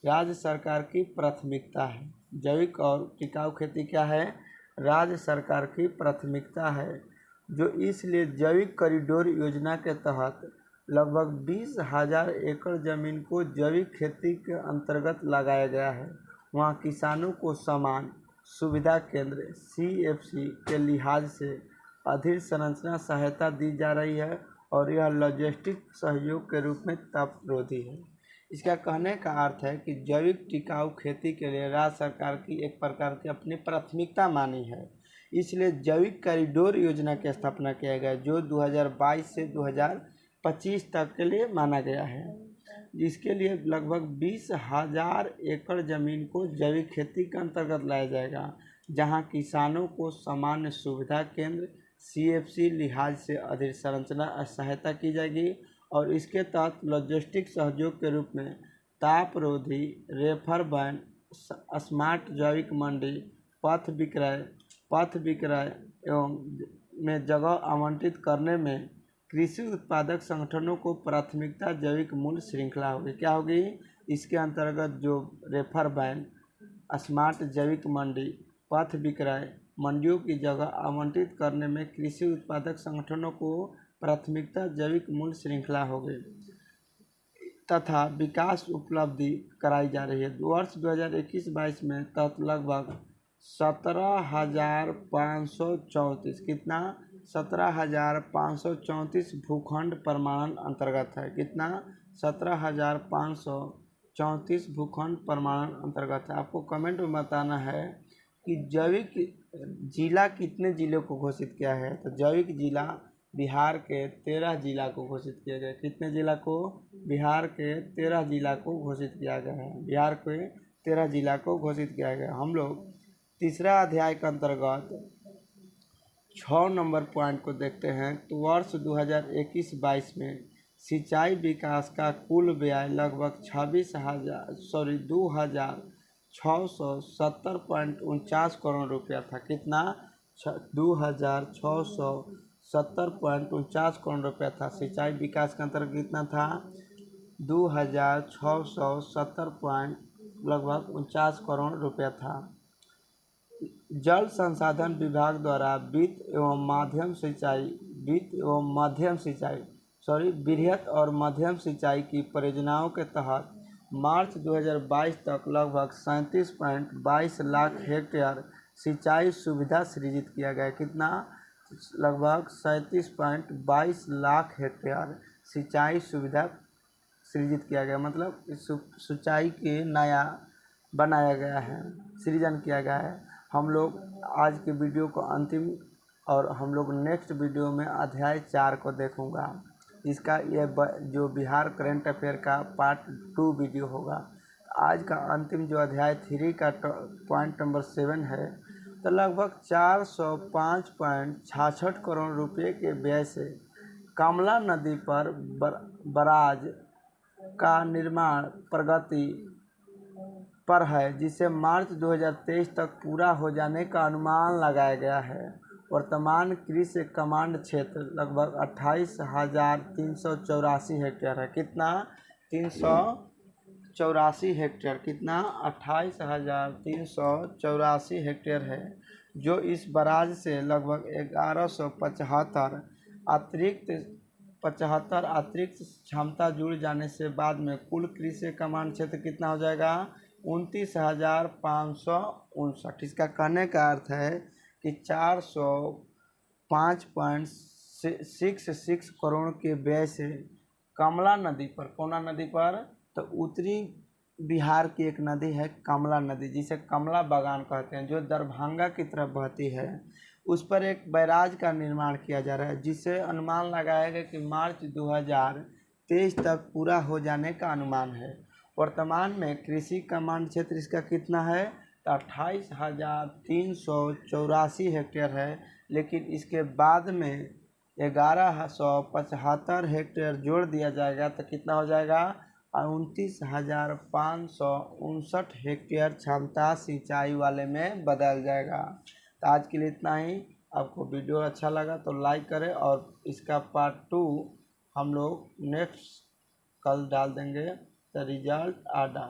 राज्य सरकार की प्राथमिकता है। जैविक और टिकाऊ खेती क्या है, राज्य सरकार की प्राथमिकता है, जो इसलिए जैविक कॉरिडोर योजना के तहत लगभग 20,000 एकड़ जमीन को जैविक खेती के अंतर्गत लगाया गया है। वहाँ किसानों को समान सुविधा केंद्र CFC के लिहाज से अधोसंरचना सहायता दी जा रही है और यह लॉजिस्टिक सहयोग के रूप में तापरोधी है। इसका कहने का अर्थ है कि जैविक टिकाऊ खेती के लिए राज्य सरकार की एक प्रकार की अपनी प्राथमिकता मानी है। इसलिए जैविक कॉरिडोर योजना की स्थापना किया गया जो 2022 से 2025 तक के लिए माना गया है, जिसके लिए लगभग 20,000 एकड़ जमीन को जैविक खेती के अंतर्गत लाया जाएगा, जहां किसानों को सामान्य सुविधा केंद्र CFC लिहाज से अधोसंरचना सहायता की जाएगी और इसके तहत लॉजिस्टिक सहयोग के रूप में तापरोधी रेफर वैन, स्मार्ट जैविक मंडी, पथ विक्रय एवं में जगह आवंटित करने में कृषि उत्पादक संगठनों को प्राथमिकता जैविक मूल्य श्रृंखला होगी। क्या होगी? इसके अंतर्गत जो रेफर वैन, स्मार्ट जैविक मंडी, पथ विक्रय मंडियों की जगह आवंटित करने में कृषि उत्पादक संगठनों को प्राथमिकता जैविक मूल्य श्रृंखला होगी तथा विकास उपलब्धि कराई जा रही है। वर्ष 2021-22 में तहत लगभग 17,534 कितना 17,534 भूखंड प्रमाणन अंतर्गत है। कितना 17,534 भूखंड प्रमाणन अंतर्गत है। आपको कमेंट में बताना है कि जैविक जिला कितने जिलों को घोषित किया है। तो जैविक जिला बिहार के 13 जिला को घोषित किया गया। कितने जिला को? बिहार के 13 जिला को घोषित किया गया है। बिहार के 13 जिला को घोषित किया गया। हम लोग तीसरा अध्याय के अंतर्गत 6 नंबर पॉइंट को देखते हैं। तो वर्ष 2021-22 में सिंचाई विकास का कुल व्यय लगभग 2,670.49 करोड़ रुपया था। कितना 2,670.49 करोड़ रुपया था। सिंचाई विकास के अंतर्गत कितना था 2,670 लगभग 49 करोड़ रुपया था। जल संसाधन विभाग द्वारा वित्त एवं बृहत और मध्यम सिंचाई की परियोजनाओं के तहत मार्च 2022 तक लगभग 37.22 लाख हेक्टेयर सिंचाई सुविधा सृजित किया गया। कितना लगभग 37.22 लाख हेक्टेयर सिंचाई सुविधा सृजित किया गया, मतलब सिंचाई के नया बनाया गया है, सृजन किया गया है। हम लोग आज के वीडियो को अंतिम और हम लोग नेक्स्ट वीडियो में अध्याय 4 को देखूंगा। इसका ये जो बिहार करंट अफेयर का पार्ट 2 वीडियो होगा। आज का अंतिम जो अध्याय 3 का पॉइंट नंबर 7 है, तो लगभग 405.66 करोड़ रुपये के व्यय से कमला नदी पर बराज का निर्माण प्रगति पर है, जिसे मार्च 2023 तक पूरा हो जाने का अनुमान लगाया गया है। वर्तमान कृषि कमांड क्षेत्र लगभग 28,384 हेक्टेयर है। कितना 384 हेक्टेयर, कितना 28,384 हेक्टेयर है, जो इस बराज से लगभग 1175 अतिरिक्त क्षमता जुड़ जाने से बाद में कुल कृषि कमांड क्षेत्र कितना हो जाएगा 29,559। इसका कहने का अर्थ है कि 405.66 करोड़ के व्यय से कमला नदी पर, कोना नदी पर, तो उत्तरी बिहार की एक नदी है कमला नदी, जिसे कमला बगान कहते हैं, जो दरभंगा की तरफ बहती है, उस पर एक बैराज का निर्माण किया जा रहा है, जिसे अनुमान लगाया गया कि मार्च 2023 तक पूरा हो जाने का अनुमान है। वर्तमान में कृषि कमांड क्षेत्र इसका कितना है तो 28,384 हेक्टेयर है, लेकिन इसके बाद में 1175 हेक्टेयर जोड़ दिया जाएगा तो कितना हो जाएगा 29,559 हेक्टेयर क्षमता सिंचाई वाले में बदल जाएगा। तो आज के लिए इतना ही। आपको वीडियो अच्छा लगा तो लाइक करें और इसका पार्ट 2 हम लोग नेक्स्ट कल डाल देंगे। तो रिजल्ट आडा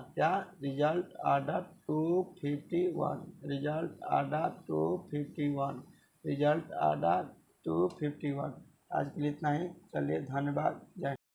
251। आज के लिए इतना ही। चलिए धन्यवाद, जय।